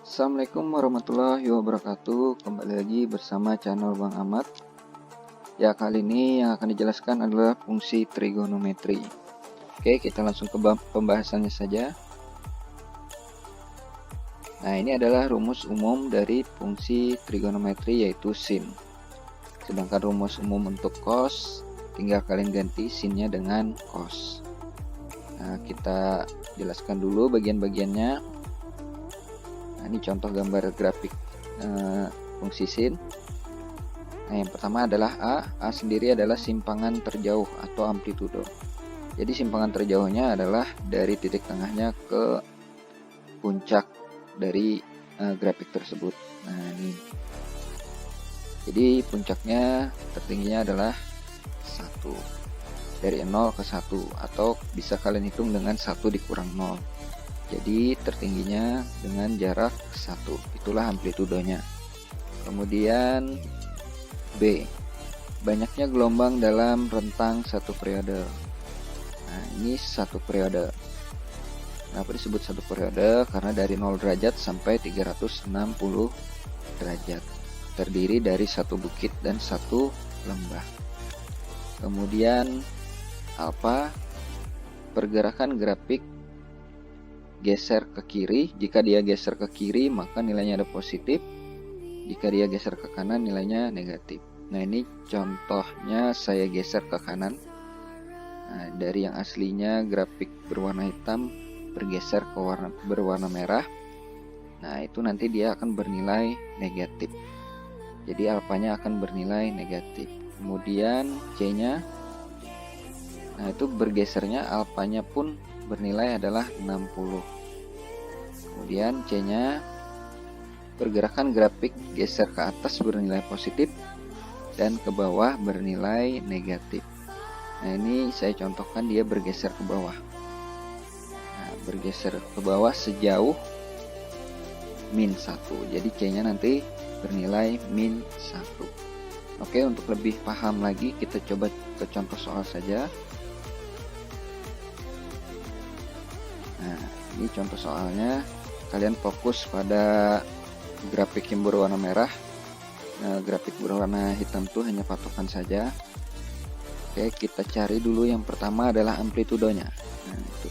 Assalamualaikum warahmatullahi wabarakatuh. Kembali lagi bersama channel Bang Ahmad. Ya, kali ini yang akan dijelaskan adalah fungsi trigonometri. Oke, kita langsung ke pembahasannya saja. Nah, ini adalah rumus umum dari fungsi trigonometri, yaitu sin. Sedangkan rumus umum untuk cos, tinggal kalian ganti sinnya dengan cos. Nah, kita jelaskan dulu bagian-bagiannya. Nah, ini contoh gambar grafik fungsi sin. Nah, yang pertama adalah A sendiri adalah simpangan terjauh atau amplitudo. Jadi simpangan terjauhnya adalah dari titik tengahnya ke puncak dari grafik tersebut. Nah, ini. Jadi puncaknya tertingginya adalah 1. Dari 0 ke 1, atau bisa kalian hitung dengan 1 dikurang 0. Jadi tertingginya dengan jarak 1, itulah amplitudonya. Kemudian B, banyaknya gelombang dalam rentang satu periode. Nah, ini satu periode. Kenapa disebut satu periode? Karena dari 0 derajat sampai 360 derajat. Terdiri dari satu bukit dan satu lembah. Kemudian alfa, pergerakan grafik geser ke kiri. Jika dia geser ke kiri, maka nilainya ada positif. Jika dia geser ke kanan, nilainya negatif. Nah, ini contohnya saya geser ke kanan. Nah, dari yang aslinya grafik berwarna hitam bergeser ke berwarna merah. Nah, itu nanti dia akan bernilai negatif. Jadi alfanya akan bernilai negatif. Kemudian C-nya, nah itu bergesernya alfanya pun bernilai adalah 60. Kemudian C-nya, pergerakan grafik geser ke atas bernilai positif dan ke bawah bernilai negatif. Nah, ini saya contohkan dia bergeser ke bawah. Nah, bergeser ke bawah sejauh -1. Jadi C-nya nanti bernilai -1. Oke, untuk lebih paham lagi kita coba ke contoh soal saja. Nah, ini contoh soalnya. Kalian fokus pada grafik yang berwarna merah. Nah, grafik berwarna hitam itu hanya patokan saja. Oke, kita cari dulu yang pertama adalah amplitudonya. Nah, itu.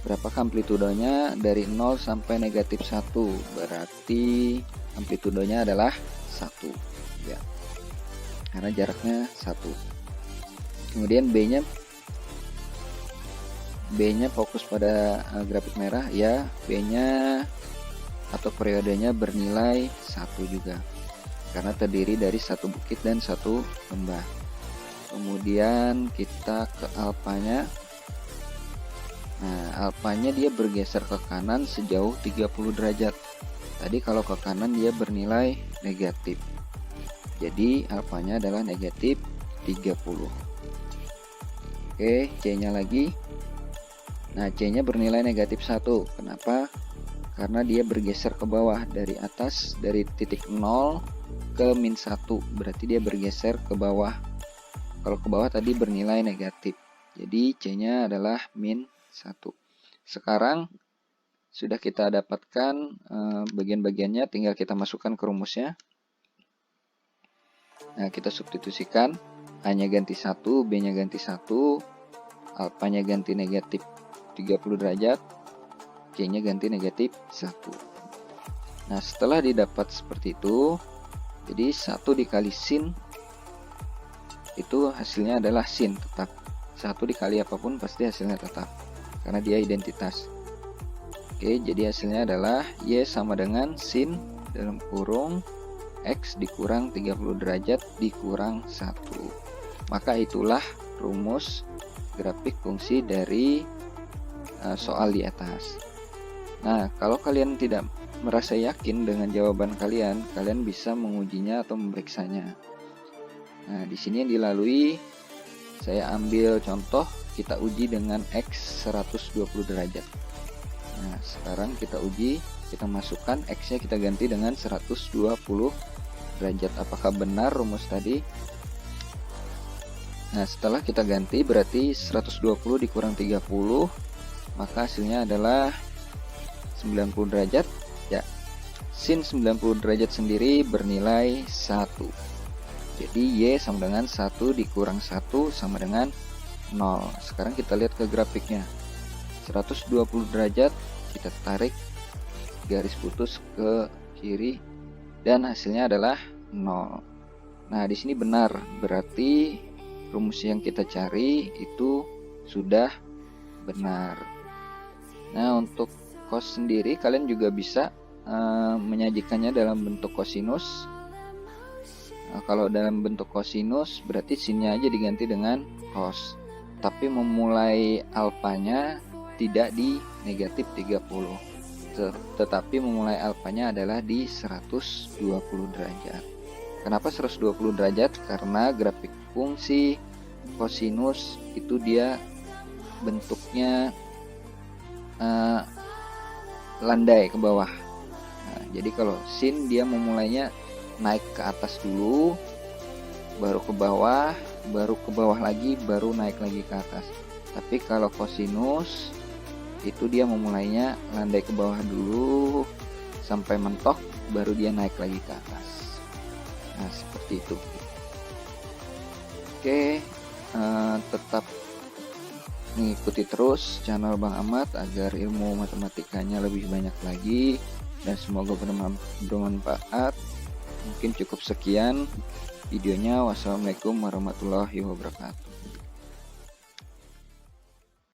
Berapakah amplitudonya? Dari 0 sampai -1. Berarti amplitudonya adalah 1. Ya. Karena jaraknya 1. Kemudian B-nya fokus pada grafik merah, ya. B-nya atau periodenya bernilai 1 juga. Karena terdiri dari satu bukit dan satu lembah. Kemudian kita ke alfanya. Nah, alfanya dia bergeser ke kanan sejauh 30 derajat. Tadi kalau ke kanan dia bernilai negatif. Jadi alfanya adalah negatif 30. Oke, C-nya lagi. Nah, C-nya bernilai negatif 1. Kenapa? Karena dia bergeser ke bawah dari atas, dari titik 0 ke -1. Berarti dia bergeser ke bawah. Kalau ke bawah tadi bernilai negatif. Jadi C-nya adalah -1. Sekarang sudah kita dapatkan bagian-bagiannya, tinggal kita masukkan ke rumusnya. Nah, kita substitusikan. A-nya ganti 1, B-nya ganti 1, alfanya ganti negatif 30 derajat, C-nya ganti negatif 1. Nah, setelah didapat seperti itu, jadi 1 dikali sin, itu hasilnya adalah sin tetap. 1 dikali apapun pasti hasilnya tetap, karena dia identitas. Oke, jadi hasilnya adalah Y sama dengan sin dalam kurung X dikurang 30 derajat dikurang 1. Maka itulah rumus grafik fungsi dari soal di atas. Nah, kalau kalian tidak merasa yakin dengan jawaban kalian, kalian bisa mengujinya atau memeriksanya. Nah, di sini yang dilalui, saya ambil contoh, kita uji dengan X 120 derajat. Nah, sekarang kita uji, kita masukkan X-nya, kita ganti dengan 120 derajat. Apakah benar rumus tadi? Nah, setelah kita ganti, berarti 120 dikurang 30, maka hasilnya adalah 90 derajat. Ya, sin 90 derajat sendiri bernilai 1. Jadi Y sama dengan 1 dikurang 1 sama dengan 0. Sekarang kita lihat ke grafiknya. 120 derajat kita tarik garis putus ke kiri dan hasilnya adalah 0. Nah, di sini benar, berarti rumus yang kita cari itu sudah benar. Nah, untuk cos sendiri kalian juga bisa menyajikannya dalam bentuk kosinus. Nah, kalau dalam bentuk kosinus berarti sinnya aja diganti dengan cos, tapi memulai alfanya tidak di negatif 30, tetapi memulai alfanya adalah di 120 derajat. Kenapa 120 derajat? Karena grafik fungsi kosinus itu dia bentuknya landai ke bawah. Nah, jadi kalau sin dia memulainya naik ke atas dulu, baru ke bawah lagi, baru naik lagi ke atas. Tapi kalau kosinus itu dia memulainya landai ke bawah dulu sampai mentok, baru dia naik lagi ke atas. Nah, seperti itu. Oke, tetap mengikuti terus channel Bang Ahmad agar ilmu matematikanya lebih banyak lagi dan semoga bermanfaat. Mungkin cukup sekian videonya. Wassalamualaikum warahmatullahi wabarakatuh.